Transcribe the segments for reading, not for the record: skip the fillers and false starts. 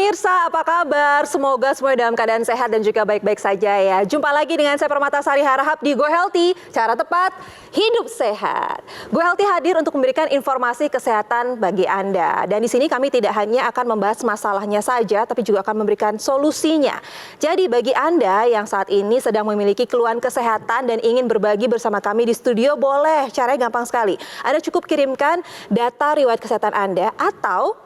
pemirsa, apa kabar? Semoga semuanya dalam keadaan sehat dan juga baik-baik saja ya. Jumpa lagi dengan saya Permatasari Harahap di Go Healthy, cara tepat hidup sehat. Go Healthy hadir untuk memberikan informasi kesehatan bagi Anda. Dan di sini kami tidak hanya akan membahas masalahnya saja, tapi juga akan memberikan solusinya. Jadi bagi Anda yang saat ini sedang memiliki keluhan kesehatan dan ingin berbagi bersama kami di studio, boleh. Caranya gampang sekali. Anda cukup kirimkan data riwayat kesehatan Anda atau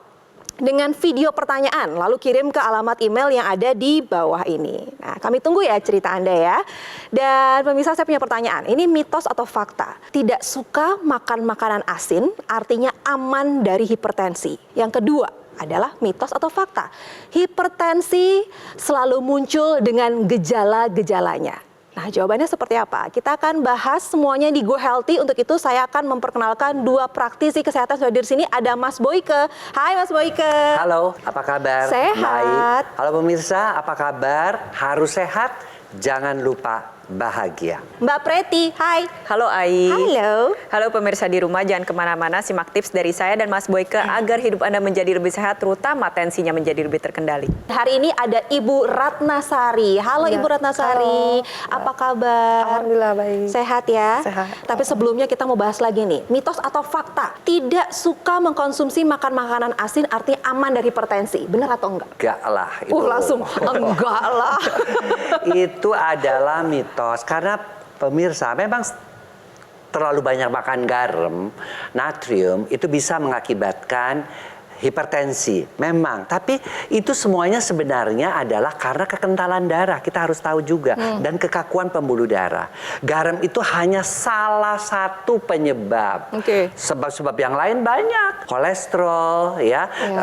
dengan video pertanyaan, lalu kirim ke alamat email yang ada di bawah ini. Nah, kami tunggu ya cerita Anda ya. Dan pemirsa, saya punya pertanyaan. Ini mitos atau fakta? Tidak suka makan makanan asin artinya aman dari hipertensi. Yang kedua adalah mitos atau fakta? Hipertensi selalu muncul dengan gejala-gejalanya. Nah, jawabannya seperti apa? Kita akan bahas semuanya di Go Healthy. Untuk itu saya akan memperkenalkan dua praktisi kesehatan sudah di sini. Ada Mas Boyke. Hai Mas Boyke. Halo, apa kabar? Sehat. Baik. Halo pemirsa, apa kabar? Harus sehat, jangan lupa bahagia. Mbak Preti, hai. Halo Ai. Halo. Halo pemirsa di rumah, jangan kemana-mana, simak tips dari saya dan Mas Boyke agar hidup Anda menjadi lebih sehat, terutama tensinya menjadi lebih terkendali. Hari ini ada Ibu Ratnasari. Halo Ya. Ibu Ratnasari. Halo. Apa kabar? Alhamdulillah baik. Sehat ya? Sehat. Tapi sebelumnya kita mau bahas lagi nih, mitos atau fakta? Tidak suka mengkonsumsi makan makanan asin artinya aman dari hipertensi. Benar atau enggak? Enggak lah. Itu. Langsung enggak lah. Itu adalah mitos. Karena pemirsa memang terlalu banyak makan garam, natrium, itu bisa mengakibatkan hipertensi, memang. Tapi itu semuanya sebenarnya adalah karena kekentalan darah. Kita harus tahu juga. Dan kekakuan pembuluh darah. Garam itu hanya salah satu penyebab. Sebab-sebab yang lain banyak. Kolesterol,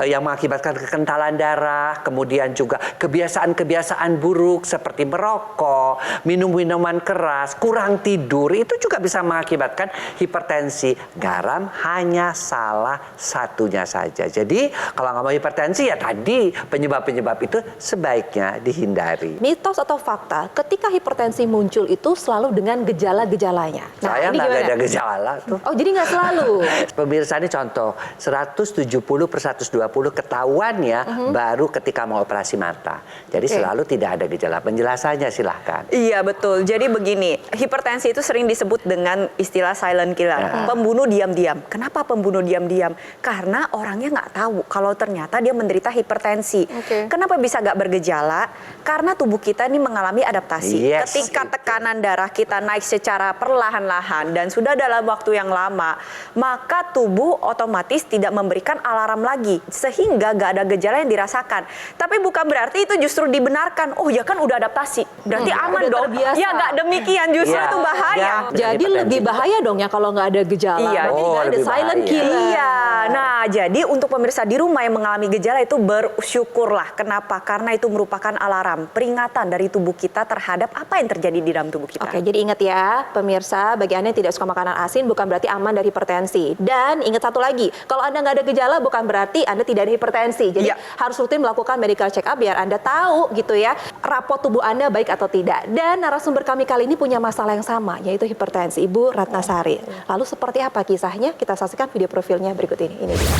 yang mengakibatkan kekentalan darah. Kemudian juga kebiasaan-kebiasaan buruk seperti merokok, minum minuman keras, kurang tidur. Itu juga bisa mengakibatkan hipertensi. Garam hanya salah satunya saja. Jadi kalau nggak mau hipertensi ya tadi penyebab-penyebab itu sebaiknya dihindari. Mitos atau fakta, ketika hipertensi muncul itu selalu dengan gejala-gejalanya. Nah, Saya ini nggak gimana? ada gejala tuh. Oh, jadi nggak selalu? Pemirsa ini contoh, 170/120 ketahuan ya baru ketika mau operasi mata. Jadi selalu tidak ada gejala. Penjelasannya silahkan. Iya betul, jadi begini, hipertensi itu sering disebut dengan istilah silent killer, pembunuh diam-diam. Kenapa pembunuh diam-diam? Karena orangnya nggak tahu kalau ternyata dia menderita hipertensi. Kenapa bisa nggak bergejala? Karena tubuh kita ini mengalami adaptasi. Ketika tekanan darah kita naik secara perlahan-lahan dan sudah dalam waktu yang lama, maka tubuh otomatis tidak memberikan alarm lagi, sehingga nggak ada gejala yang dirasakan. Tapi bukan berarti itu justru dibenarkan. Oh ya kan udah adaptasi, berarti aman dong. Terbiasa. Ya nggak demikian, justru itu bahaya. Jadi lebih bahaya dong ya kalau nggak ada gejala. Iya. Berarti nggak ada lebih silent bahaya. killer. Iya, nah jadi untuk pemirsa di rumah yang mengalami gejala itu bersyukurlah. Kenapa? Karena itu merupakan alarm, peringatan dari tubuh kita terhadap apa yang terjadi di dalam tubuh kita. Oke, jadi ingat ya pemirsa, bagi Anda yang tidak suka makanan asin bukan berarti aman dari hipertensi. Dan ingat satu lagi, kalau Anda nggak ada gejala bukan berarti Anda tidak ada hipertensi. Jadi harus rutin melakukan medical check up biar Anda tahu gitu ya, rapot tubuh Anda baik atau tidak. Dan narasumber kami kali ini punya masalah yang sama, yaitu hipertensi, Ibu Ratnasari. Lalu seperti apa kisahnya? Kita saksikan video profilnya berikut ini. Ini dia.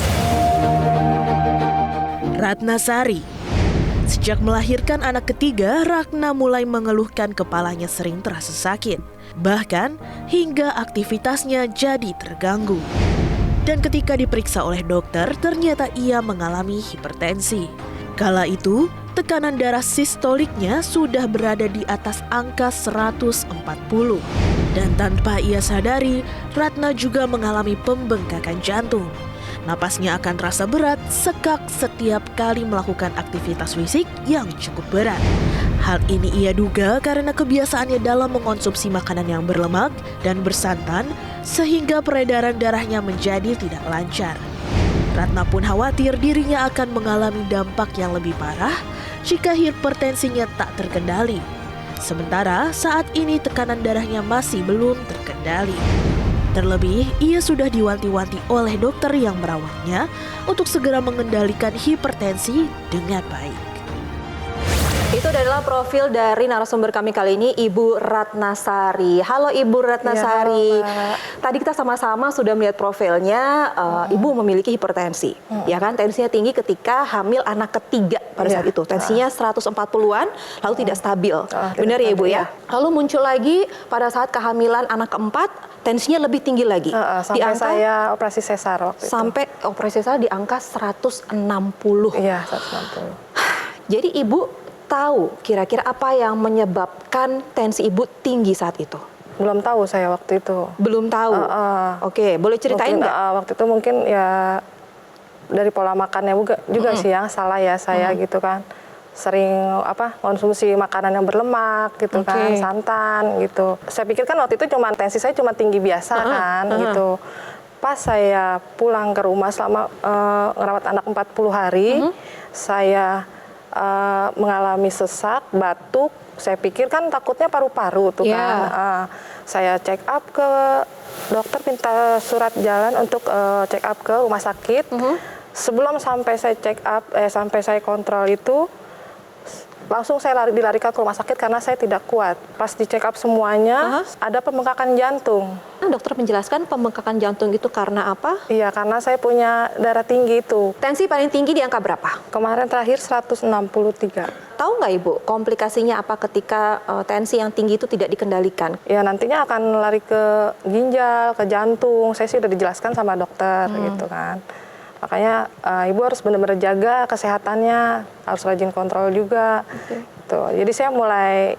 Ratnasari. Sejak melahirkan anak ketiga, Ratna mulai mengeluhkan kepalanya sering terasa sakit. Bahkan hingga aktivitasnya jadi terganggu. Dan ketika diperiksa oleh dokter, ternyata ia mengalami hipertensi. Kala itu, tekanan darah sistoliknya sudah berada di atas angka 140. Dan tanpa ia sadari, Ratna juga mengalami pembengkakan jantung. Napasnya akan terasa berat, sekak setiap kali melakukan aktivitas fisik yang cukup berat. Hal ini ia duga karena kebiasaannya dalam mengonsumsi makanan yang berlemak dan bersantan, sehingga peredaran darahnya menjadi tidak lancar. Ratna pun khawatir dirinya akan mengalami dampak yang lebih parah jika hipertensinya tak terkendali. Sementara saat ini tekanan darahnya masih belum terkendali. Terlebih, ia sudah diwanti-wanti oleh dokter yang merawatnya untuk segera mengendalikan hipertensi dengan baik. Itu adalah profil dari narasumber kami kali ini, Ibu Ratnasari. Halo Ibu Ratnasari. Ya, halo, Mbak. Tadi kita sama-sama sudah melihat profilnya, Ibu memiliki hipertensi. Ya kan, tensinya tinggi ketika hamil anak ketiga pada saat itu. Tensinya 140-an, lalu tidak stabil. Benar ya Ibu ya? Lalu muncul lagi pada saat kehamilan anak keempat, tensinya lebih tinggi lagi. Sampai saya operasi sesar waktu itu. Sampai operasi sesar di angka 160. Iya, 160. Jadi Ibu tahu kira-kira apa yang menyebabkan tensi Ibu tinggi saat itu? Belum tahu saya waktu itu. Belum tahu. Oke, boleh ceritain Mungkin, nggak? waktu itu mungkin ya dari pola makannya juga sih yang salah ya saya gitu kan. Sering konsumsi makanan yang berlemak gitu kan, santan gitu. Saya pikir kan waktu itu tensi saya cuma tinggi biasa kan gitu. Pas saya pulang ke rumah selama ngerawat anak 40 hari, saya mengalami sesak, batuk. Saya pikir kan takutnya paru-paru tuh kan. Saya check up ke dokter, minta surat jalan untuk check up ke rumah sakit. Sebelum sampai saya check up, sampai saya kontrol itu, langsung saya dilarikan ke rumah sakit karena saya tidak kuat. Pas di check up semuanya, ada pembengkakan jantung. Dokter menjelaskan pembengkakan jantung itu karena apa? Iya, karena saya punya darah tinggi itu. Tensi paling tinggi di angka berapa? Kemarin terakhir 163. Tahu nggak Ibu komplikasinya apa ketika tensi yang tinggi itu tidak dikendalikan? Ya nantinya akan lari ke ginjal, ke jantung. Saya sih udah dijelaskan sama dokter gitu kan. Makanya Ibu harus benar-benar jaga kesehatannya, harus rajin kontrol juga. Gitu. Jadi saya mulai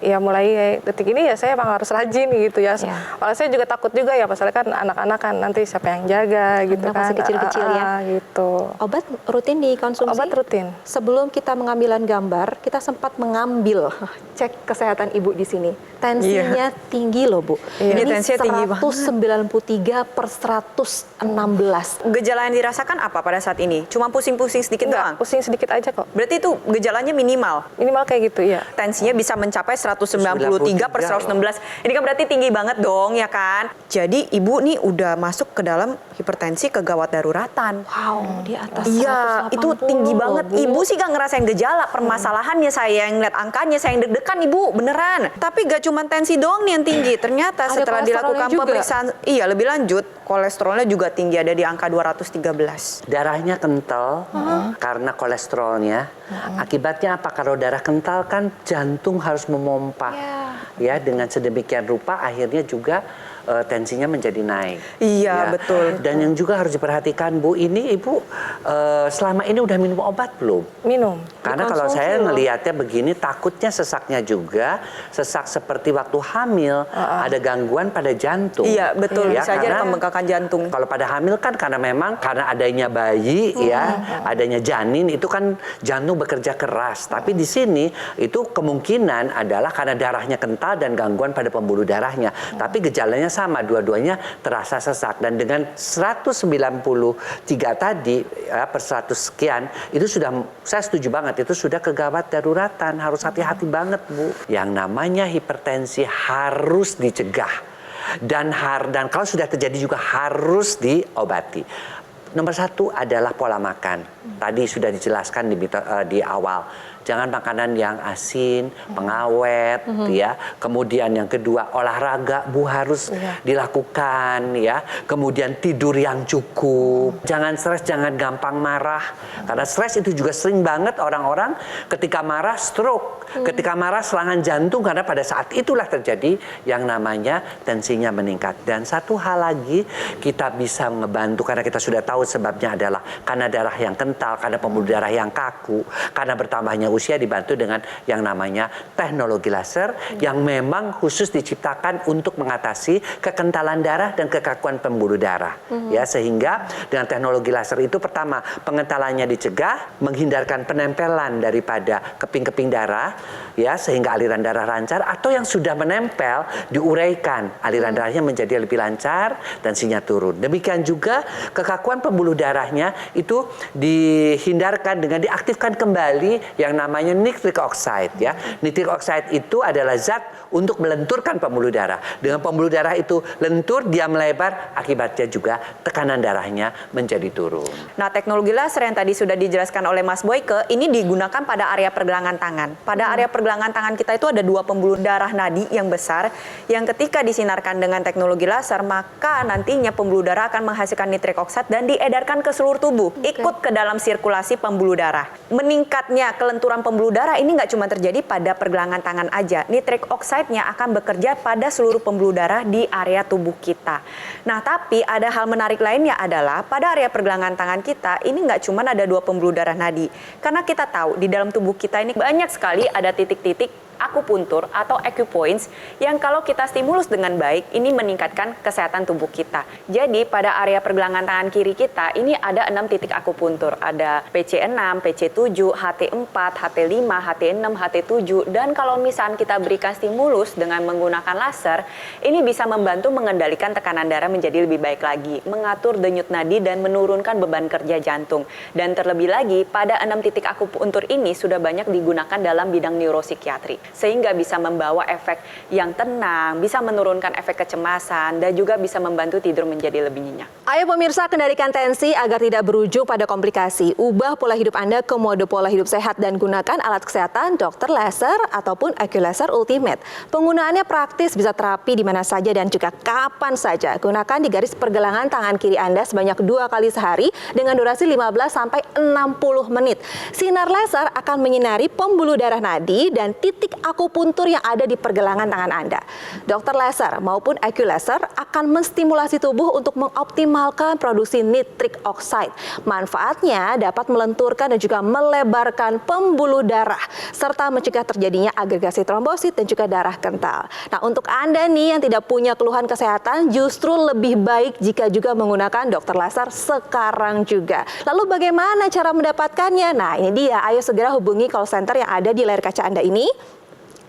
detik ini ya saya emang harus rajin gitu ya. Walau saya juga takut juga ya, pasalnya kan anak-anak kan nanti siapa yang jaga gitu anak kan. masih kecil-kecil ya. Gitu. Obat rutin dikonsumsi? Obat rutin. Sebelum kita mengambilan gambar, kita sempat mengambil cek kesehatan Ibu di sini. Tensinya tinggi loh Bu. Ini tensinya tinggi banget. 193/116. Gejala yang dirasakan apa pada saat ini? Cuma pusing-pusing sedikit doang? Pusing sedikit aja kok. Berarti itu gejalanya minimal? Minimal kayak gitu ya. Tensinya bisa mencapai 193/116. Ini kan berarti tinggi banget dong ya kan? Jadi Ibu nih udah masuk ke dalam hipertensi kegawat daruratan. Wow, di atas 180. Iya, itu tinggi banget. Bu. Ibu sih gak ngerasain gejala. Permasalahannya saya yang lihat angkanya, saya yang deg-degan Ibu, beneran. Tapi gak cuma tensi doang nih yang tinggi. Ternyata Ada setelah kolesterolnya dilakukan juga. pemeriksaan, lebih lanjut, kolesterolnya juga tinggi, ada di angka 213. Darahnya kental karena kolesterolnya. Akibatnya apa? Kalau darah kental kan jantung harus memompa. Ya, dengan sedemikian rupa akhirnya juga tensinya menjadi naik. Iya, betul. Dan yang juga harus diperhatikan Bu, ini Ibu selama ini udah minum obat belum? Minum. Karena kalau saya ngelihatnya begini, takutnya sesaknya juga sesak seperti waktu hamil, ada gangguan pada jantung. Iya, betul. Ya, Bisa aja ada karena pembengkakan jantung. kalau pada hamil kan karena memang karena adanya bayi adanya janin itu kan jantung bekerja keras. Tapi di sini itu kemungkinan adalah karena darahnya kental dan gangguan pada pembuluh darahnya. Tapi gejalanya sama, dua-duanya terasa sesak. Dan dengan 193 tadi per 100 sekian, itu sudah, saya setuju banget, itu sudah kegawat daruratan. Harus hati-hati banget Bu. Yang namanya hipertensi harus dicegah. Dan kalau sudah terjadi juga harus diobati. Nomor satu adalah pola makan. Tadi sudah dijelaskan di awal. Jangan makanan yang asin, pengawet, ya. Kemudian yang kedua, olahraga Bu harus dilakukan, ya. Kemudian tidur yang cukup. Jangan stres, jangan gampang marah. Karena stres itu juga sering banget orang-orang ketika marah stroke, ketika marah serangan jantung, karena pada saat itulah terjadi yang namanya tensinya meningkat. Dan satu hal lagi, kita bisa ngebantu karena kita sudah tahu sebabnya adalah karena darah yang kental, karena pembuluh darah yang kaku, karena bertambahnya usia, dibantu dengan yang namanya teknologi laser yang memang khusus diciptakan untuk mengatasi kekentalan darah dan kekakuan pembuluh darah. Ya, sehingga dengan teknologi laser itu pertama pengentalannya dicegah, menghindarkan penempelan daripada keping-keping darah, ya, sehingga aliran darah lancar, atau yang sudah menempel diuraikan, aliran darahnya menjadi lebih lancar dan tensinya turun. Demikian juga kekakuan pembuluh darahnya itu dihindarkan dengan diaktifkan kembali yang namanya namanya nitric oxide ya. Nitric oxide itu adalah zat untuk melenturkan pembuluh darah. Dengan pembuluh darah itu lentur, dia melebar, akibatnya juga tekanan darahnya menjadi turun. Nah, teknologi laser yang tadi sudah dijelaskan oleh Mas Boyke, ini digunakan pada area pergelangan tangan. Pada area pergelangan tangan kita itu ada 2 pembuluh darah nadi yang besar, yang ketika disinarkan dengan teknologi laser, maka nantinya pembuluh darah akan menghasilkan nitric oxide dan diedarkan ke seluruh tubuh, ikut ke dalam sirkulasi pembuluh darah. Meningkatnya kelenturan pembuluh darah ini nggak cuma terjadi pada pergelangan tangan aja. Nitric oxide-nya akan bekerja pada seluruh pembuluh darah di area tubuh kita. Nah, tapi ada hal menarik lainnya adalah pada area pergelangan tangan kita ini nggak cuma ada 2 pembuluh darah nadi. Karena kita tahu di dalam tubuh kita ini banyak sekali ada titik-titik akupuntur atau acupoints yang kalau kita stimulus dengan baik ini meningkatkan kesehatan tubuh kita. Jadi pada area pergelangan tangan kiri kita ini ada 6 titik akupuntur. Ada PC6, PC7, HT4, HT5, HT6, HT7 dan kalau misalnya kita berikan stimulus dengan menggunakan laser, ini bisa membantu mengendalikan tekanan darah menjadi lebih baik lagi, mengatur denyut nadi dan menurunkan beban kerja jantung. Dan terlebih lagi pada 6 titik akupuntur ini sudah banyak digunakan dalam bidang neuropsikiatri. Sehingga bisa membawa efek yang tenang, bisa menurunkan efek kecemasan, dan juga bisa membantu tidur menjadi lebih nyenyak. Ayo pemirsa, kendalikan tensi agar tidak berujung pada komplikasi. Ubah pola hidup Anda ke mode pola hidup sehat dan gunakan alat kesehatan Dr. Laser ataupun AccuLaser Ultimate. Penggunaannya praktis, bisa terapi di mana saja dan juga kapan saja. Gunakan di garis pergelangan tangan kiri Anda sebanyak 2 kali sehari dengan durasi 15 sampai 60 menit. Sinar laser akan menyinari pembuluh darah nadi dan titik akupuntur yang ada di pergelangan tangan Anda. Dr. Laser maupun AccuLaser akan menstimulasi tubuh untuk mengoptimalkan produksi nitric oxide. Manfaatnya dapat melenturkan dan juga melebarkan pembuluh darah serta mencegah terjadinya agregasi trombosit dan juga darah kental. Nah, untuk Anda nih yang tidak punya keluhan kesehatan, justru lebih baik jika juga menggunakan Dr. Laser sekarang juga. Lalu bagaimana cara mendapatkannya? Nah, ini dia. Ayo segera hubungi call center yang ada di layar kaca Anda ini.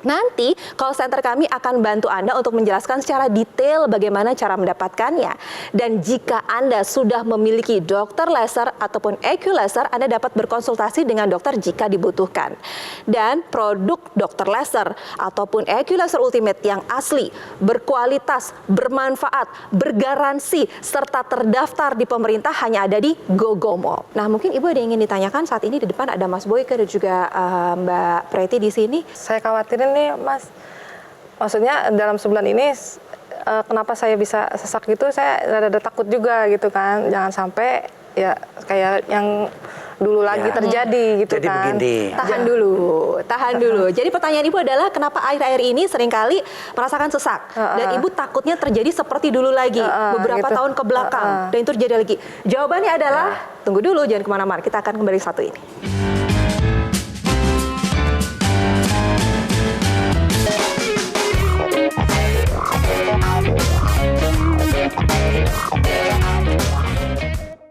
Nanti call center kami akan bantu Anda untuk menjelaskan secara detail bagaimana cara mendapatkannya. Dan jika Anda sudah memiliki Dr. Laser ataupun AccuLaser, Anda dapat berkonsultasi dengan dokter jika dibutuhkan. Dan produk Dr. Laser ataupun AccuLaser Ultimate yang asli, berkualitas, bermanfaat, bergaransi, serta terdaftar di pemerintah hanya ada di Gogomo. Nah, mungkin Ibu ada yang ingin ditanyakan saat ini. Di depan ada Mas Boyke dan juga Mbak Preti di sini. Saya khawatirin nih Mas, maksudnya dalam sebulan ini kenapa saya bisa sesak gitu, saya rada takut juga gitu kan, jangan sampai ya kayak yang dulu lagi terjadi gitu. Jadi kan. begini. Tahan dulu. Jadi pertanyaan Ibu adalah kenapa akhir-akhir ini seringkali merasakan sesak dan Ibu takutnya terjadi seperti dulu lagi beberapa gitu. tahun ke belakang dan itu terjadi lagi. Jawabannya adalah tunggu dulu, jangan kemana-mana. Kita akan kembali satu ini.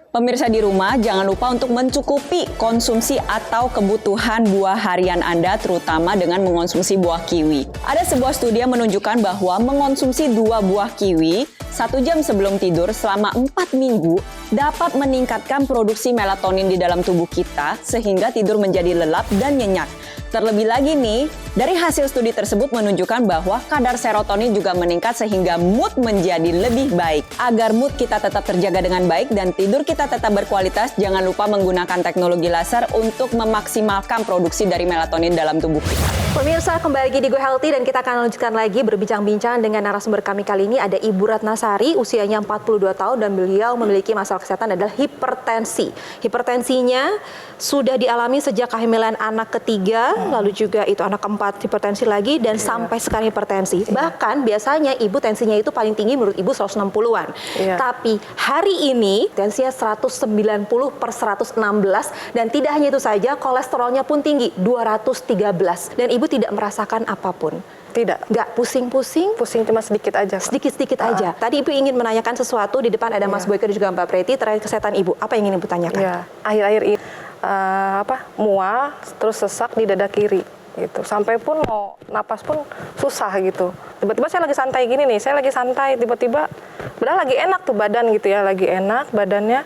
Pemirsa di rumah, jangan lupa untuk mencukupi konsumsi atau kebutuhan buah harian Anda, terutama dengan mengonsumsi buah kiwi. Ada sebuah studi yang menunjukkan bahwa mengonsumsi 2 buah kiwi 1 jam sebelum tidur selama 4 minggu dapat meningkatkan produksi melatonin di dalam tubuh kita sehingga tidur menjadi lelap dan nyenyak. Terlebih lagi nih, dari hasil studi tersebut menunjukkan bahwa kadar serotonin juga meningkat sehingga mood menjadi lebih baik. Agar mood kita tetap terjaga dengan baik dan tidur kita tetap berkualitas, jangan lupa menggunakan teknologi laser untuk memaksimalkan produksi dari melatonin dalam tubuh kita. Pemirsa, kembali lagi di Go Healthy dan kita akan lanjutkan lagi berbincang-bincang dengan narasumber kami kali ini. Ada Ibu Ratnasari, usianya 42 tahun dan beliau memiliki masalah kesehatan adalah hipertensi. Hipertensinya sudah dialami sejak kehamilan anak ketiga, lalu juga itu anak keempat hipertensi lagi dan sampai sekarang hipertensi. Bahkan biasanya Ibu tensinya itu paling tinggi menurut Ibu 160-an. Tapi hari ini tensinya 190/116 dan tidak hanya itu saja, kolesterolnya pun tinggi 213 dan Ibu tidak merasakan apapun. Tidak. Nggak pusing-pusing? Pusing cuma sedikit aja. Sedikit-sedikit aja. Tadi Ibu ingin menanyakan sesuatu, di depan ada Mas Boyke dan juga Mbak Preti terkait kesehatan Ibu. Apa yang ingin Ibu tanyakan? Ya, akhir-akhir ini mual, terus sesak di dada kiri gitu. Sampai pun mau napas pun susah gitu. Tiba-tiba saya lagi santai gini nih, tiba-tiba padahal lagi enak tuh badan gitu ya, lagi enak badannya.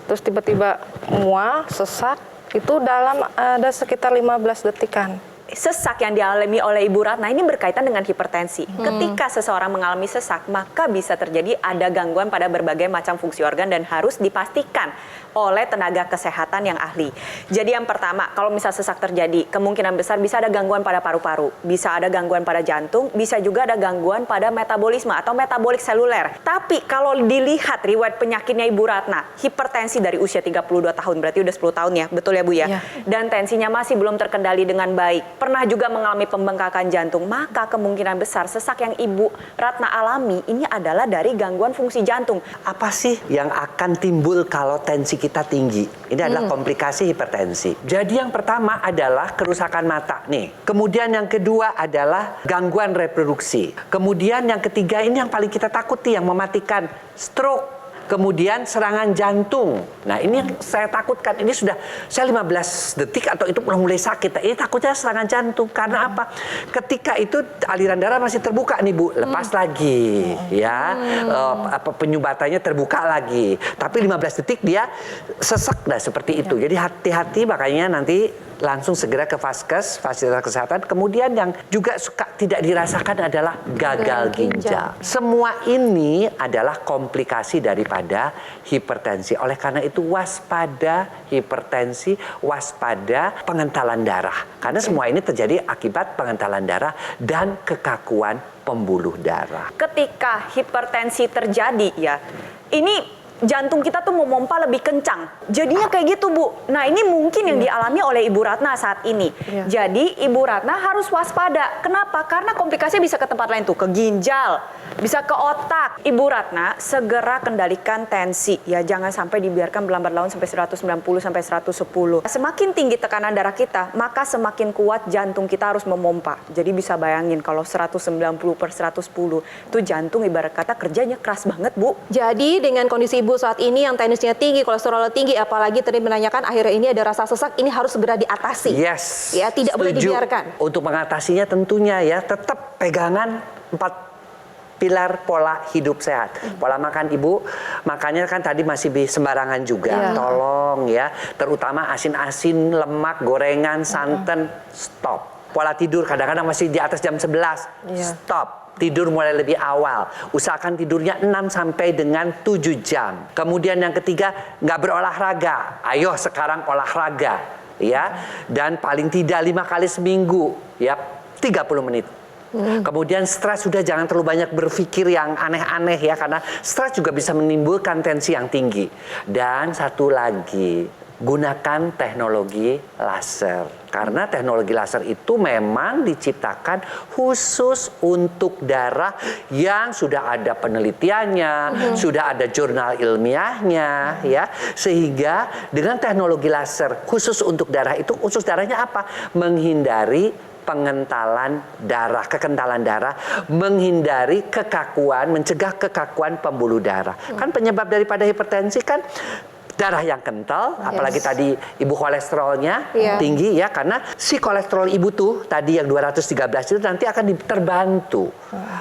Terus tiba-tiba mual, sesak, Itu dalam ada sekitar 15 detikan. Sesak yang dialami oleh Ibu Ratna ini berkaitan dengan hipertensi. Ketika seseorang mengalami sesak, maka bisa terjadi ada gangguan pada berbagai macam fungsi organ dan harus dipastikan oleh tenaga kesehatan yang ahli. Jadi yang pertama, kalau misal sesak terjadi, kemungkinan besar bisa ada gangguan pada paru-paru, bisa ada gangguan pada jantung, bisa juga ada gangguan pada metabolisme atau metabolik seluler. Tapi kalau dilihat riwayat penyakitnya Ibu Ratna, hipertensi dari usia 32 tahun, berarti udah 10 tahun ya, betul ya Bu ya? Iya. Dan tensinya masih belum terkendali dengan baik, pernah juga mengalami pembengkakan jantung, maka kemungkinan besar sesak yang Ibu Ratna alami ini adalah dari gangguan fungsi jantung. Apa sih yang akan timbul kalau tensi kita tinggi? Ini adalah komplikasi hipertensi. Jadi yang pertama adalah kerusakan mata nih. Kemudian yang kedua adalah gangguan reproduksi. Kemudian yang ketiga ini yang paling kita takuti, yang mematikan, stroke. Kemudian serangan jantung. Nah ini yang saya takutkan. Ini sudah saya 15 detik atau itu mulai sakit. Ini takutnya serangan jantung. Karena apa? Ketika itu aliran darah masih terbuka nih Bu. Lepas lagi. Ya, penyumbatannya terbuka lagi. Tapi 15 detik dia sesek. Nah seperti itu. Jadi hati-hati, makanya nanti langsung segera ke Vaskes, fasilitas kesehatan. Kemudian yang juga suka tidak dirasakan adalah gagal ginjal. Semua ini adalah komplikasi daripada hipertensi. Oleh karena itu waspada hipertensi, waspada pengentalan darah. Karena semua ini terjadi akibat pengentalan darah dan kekakuan pembuluh darah. Ketika hipertensi terjadi ya, ini jantung kita tuh memompa lebih kencang. Jadinya kayak gitu Bu. Nah ini mungkin yang dialami oleh Ibu Ratna saat ini. Jadi Ibu Ratna harus waspada. Kenapa? Karena komplikasi bisa ke tempat lain tuh, ke ginjal, bisa ke otak. Ibu Ratna segera kendalikan tensi. Ya jangan sampai dibiarkan berlambat laun sampai 190 sampai 110. Semakin tinggi tekanan darah kita, maka semakin kuat jantung kita harus memompa. Jadi bisa bayangin kalau 190/110 itu jantung ibarat kata kerjanya keras banget Bu. Jadi dengan kondisi Ibu saat ini yang tensinya tinggi, kolesterolnya tinggi, apalagi tadi menanyakan akhirnya ini ada rasa sesak, ini harus segera diatasi. Yes. Ya, tidak boleh Setuju. dibiarkan. Untuk mengatasinya tentunya ya tetap pegangan 4 pilar pola hidup sehat. Pola makan Ibu, makannya kan tadi masih sembarangan juga. Tolong ya, terutama asin-asin, lemak, gorengan, santan, stop. Pola tidur kadang-kadang masih di atas jam 11, stop. Tidur mulai lebih awal. Usahakan tidurnya 6 sampai dengan 7 jam. Kemudian yang ketiga, nggak berolahraga. Ayo sekarang olahraga. Ya. Dan paling tidak 5 kali seminggu. Ya, 30 menit. Kemudian stres sudah jangan terlalu banyak berpikir yang aneh-aneh ya. Karena stres juga bisa menimbulkan tensi yang tinggi. Dan satu lagi, gunakan teknologi laser. Karena teknologi laser itu memang diciptakan khusus untuk darah yang sudah ada penelitiannya, sudah ada jurnal ilmiahnya, ya. Sehingga dengan teknologi laser khusus untuk darah itu, khusus darahnya apa? Menghindari pengentalan darah, kekentalan darah, menghindari kekakuan, mencegah kekakuan pembuluh darah. Kan penyebab daripada hipertensi kan darah yang kental, apalagi tadi Ibu kolesterolnya tinggi ya, karena si kolesterol Ibu tuh tadi yang 213 itu nanti akan terbantu.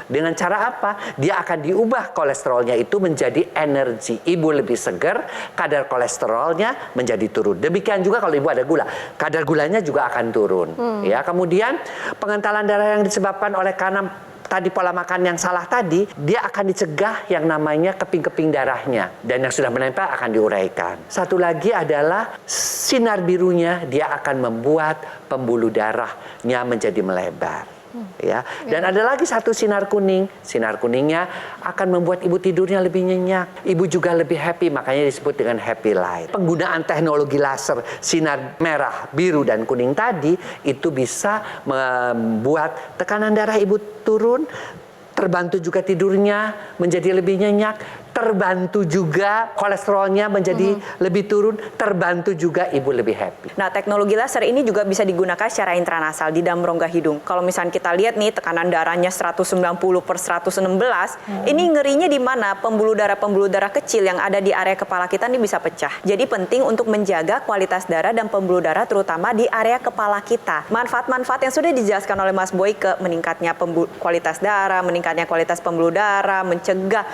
Dengan cara apa? Dia akan diubah kolesterolnya itu menjadi energi. Ibu lebih segar, kadar kolesterolnya menjadi turun. Demikian juga kalau Ibu ada gula, kadar gulanya juga akan turun. Ya, kemudian pengentalan darah yang disebabkan oleh karena tadi pola makan yang salah tadi, dia akan dicegah yang namanya keping-keping darahnya. Dan yang sudah menempel akan diuraikan. Satu lagi adalah sinar birunya, dia akan membuat pembuluh darahnya menjadi melebar. Ya. Dan ada lagi satu sinar kuning. Sinar kuningnya akan membuat Ibu tidurnya lebih nyenyak. Ibu juga lebih happy, makanya disebut dengan happy light. Penggunaan teknologi laser sinar merah, biru, dan kuning tadi itu bisa membuat tekanan darah Ibu turun, terbantu juga tidurnya menjadi lebih nyenyak, terbantu juga kolesterolnya menjadi lebih turun, terbantu juga Ibu lebih happy. Nah, teknologi laser ini juga bisa digunakan secara intranasal di dalam rongga hidung. Kalau misalnya kita lihat nih tekanan darahnya 190/116, ini ngerinya di mana? Pembuluh darah kecil yang ada di area kepala kita ini bisa pecah. Jadi penting untuk menjaga kualitas darah dan pembuluh darah terutama di area kepala kita. Manfaat-manfaat yang sudah dijelaskan oleh Mas Boy ke meningkatnya kualitas darah, meningkatnya kualitas pembuluh darah, mencegah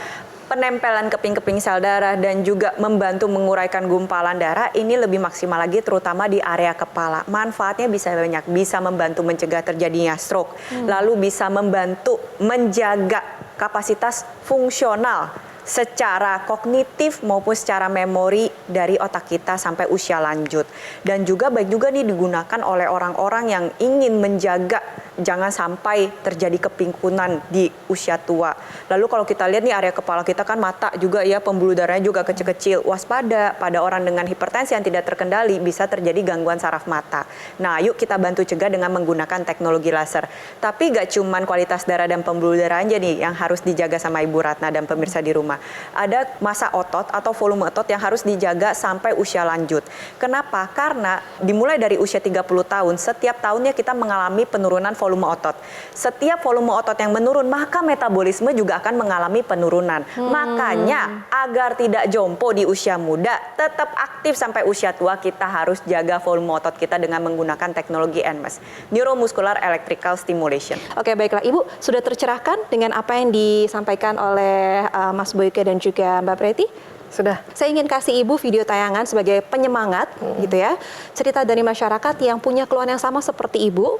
penempelan keping-keping sel darah dan juga membantu menguraikan gumpalan darah ini lebih maksimal lagi terutama di area kepala. Manfaatnya bisa banyak, bisa membantu mencegah terjadinya stroke, lalu bisa membantu menjaga kapasitas fungsional secara kognitif maupun secara memori dari otak kita sampai usia lanjut. Dan juga baik juga nih digunakan oleh orang-orang yang ingin menjaga jangan sampai terjadi kepingkunan di usia tua. Lalu kalau kita lihat nih area kepala kita kan mata juga ya, pembuluh darahnya juga kecil-kecil. Waspada pada orang dengan hipertensi yang tidak terkendali bisa terjadi gangguan saraf mata. Nah, yuk kita bantu cegah dengan menggunakan teknologi laser. Tapi gak cuman kualitas darah dan pembuluh darah aja nih yang harus dijaga sama Ibu Ratna dan pemirsa di rumah. Ada massa otot atau volume otot yang harus dijaga sampai usia lanjut. Kenapa? Karena dimulai dari usia 30 tahun, setiap tahunnya kita mengalami penurunan volume otot. Setiap volume otot yang menurun, maka metabolisme juga akan mengalami penurunan. Makanya agar tidak jompo di usia muda, tetap aktif sampai usia tua, kita harus jaga volume otot kita dengan menggunakan teknologi NMES, Neuromuscular Electrical Stimulation. Oke, baiklah Ibu, sudah tercerahkan dengan apa yang disampaikan oleh Mas Boyke dan juga Mbak Preti? Sudah. Saya ingin kasih Ibu video tayangan sebagai penyemangat gitu ya. Cerita dari masyarakat yang punya keluhan yang sama seperti Ibu,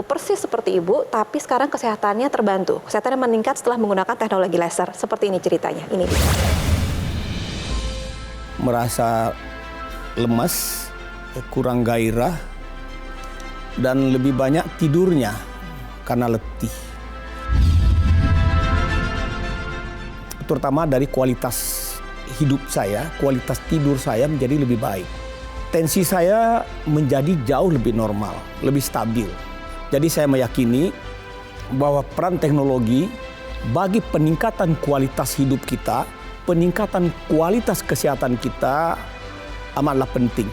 persis seperti Ibu, tapi sekarang kesehatannya terbantu. Kesehatannya meningkat setelah menggunakan teknologi laser. Seperti ini ceritanya. Ini dia. Merasa lemas, kurang gairah, dan lebih banyak tidurnya karena letih. Terutama dari kualitas hidup saya, kualitas tidur saya menjadi lebih baik. Tensi saya menjadi jauh lebih normal, lebih stabil. Jadi saya meyakini bahwa peran teknologi bagi peningkatan kualitas hidup kita, peningkatan kualitas kesehatan kita amatlah penting.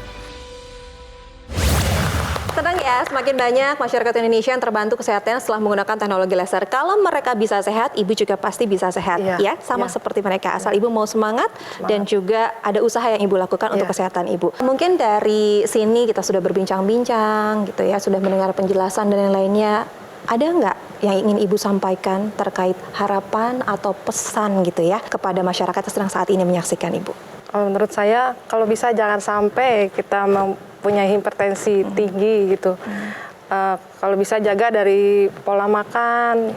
Tenang ya, semakin banyak masyarakat Indonesia yang terbantu kesehatannya setelah menggunakan teknologi laser. Kalau mereka bisa sehat, Ibu juga pasti bisa sehat. Ya, sama seperti mereka. Asal Ibu mau semangat dan juga ada usaha yang Ibu lakukan untuk kesehatan Ibu. Mungkin dari sini kita sudah berbincang-bincang gitu ya, sudah mendengar penjelasan dan yang lainnya. Ada nggak yang ingin Ibu sampaikan terkait harapan atau pesan gitu ya kepada masyarakat yang sedang saat ini menyaksikan Ibu? Menurut saya, kalau bisa jangan sampai kita mempunyai hipertensi tinggi gitu. Kalau bisa jaga dari pola makan,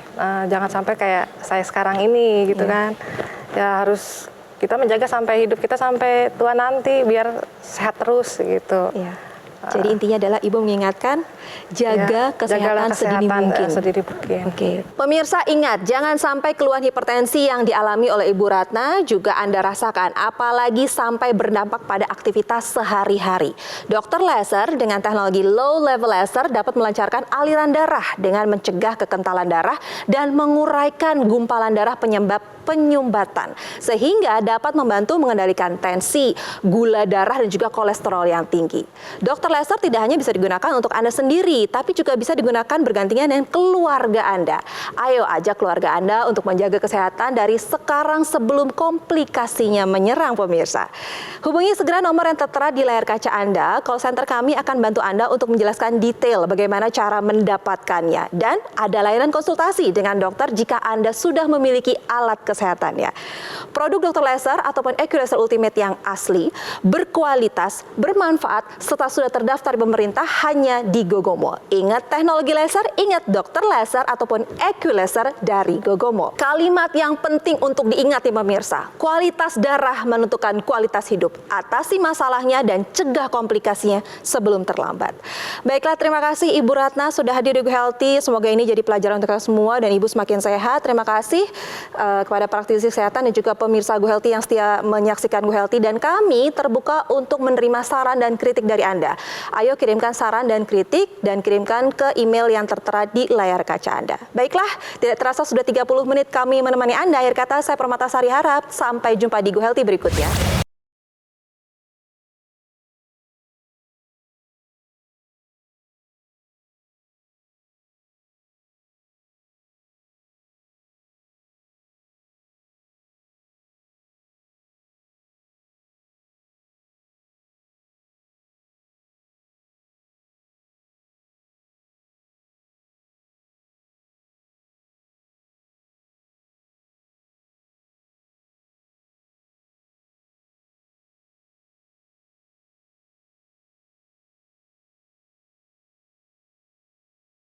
jangan sampai kayak saya sekarang ini gitu kan. Ya harus kita menjaga sampai hidup kita sampai tua nanti biar sehat terus gitu. Jadi intinya adalah Ibu mengingatkan jaga kesehatan sedini mungkin. Oke. Pemirsa ingat, jangan sampai keluhan hipertensi yang dialami oleh Ibu Ratna juga Anda rasakan, apalagi sampai berdampak pada aktivitas sehari-hari. Dokter laser dengan teknologi low level laser dapat melancarkan aliran darah dengan mencegah kekentalan darah dan menguraikan gumpalan darah penyebab penyumbatan, sehingga dapat membantu mengendalikan tensi, gula darah, dan juga kolesterol yang tinggi. Dokter laser tidak hanya bisa digunakan untuk Anda sendiri, tapi juga bisa digunakan bergantian dengan keluarga Anda. Ayo ajak keluarga Anda untuk menjaga kesehatan dari sekarang sebelum komplikasinya menyerang, pemirsa. Hubungi segera nomor yang tertera di layar kaca Anda. Call center kami akan bantu Anda untuk menjelaskan detail bagaimana cara mendapatkannya. Dan ada layanan konsultasi dengan dokter jika Anda sudah memiliki alat kesehatannya. Produk dokter laser ataupun EQ-Laser Ultimate yang asli, berkualitas, bermanfaat, serta sudah terdaftar di pemerintah hanya di Gogomo. Ingat teknologi laser, ingat dokter laser ataupun EQ-Laser dari Gogomo. Kalimat yang penting untuk diingat ya pemirsa, kualitas darah menentukan kualitas hidup. Atasi masalahnya dan cegah komplikasinya sebelum terlambat. Baiklah, terima kasih Ibu Ratna sudah hadir di Go Healthy. Semoga ini jadi pelajaran untuk kita semua dan Ibu semakin sehat. Terima kasih kepada praktisi kesehatan dan juga pemirsa Go Healthy yang setia menyaksikan Go Healthy, dan kami terbuka untuk menerima saran dan kritik dari Anda. Ayo kirimkan saran dan kritik dan kirimkan ke email yang tertera di layar kaca Anda. Baiklah, tidak terasa sudah 30 menit kami menemani Anda. Akhir kata saya Permata Sari harap sampai jumpa di Go Healthy berikutnya.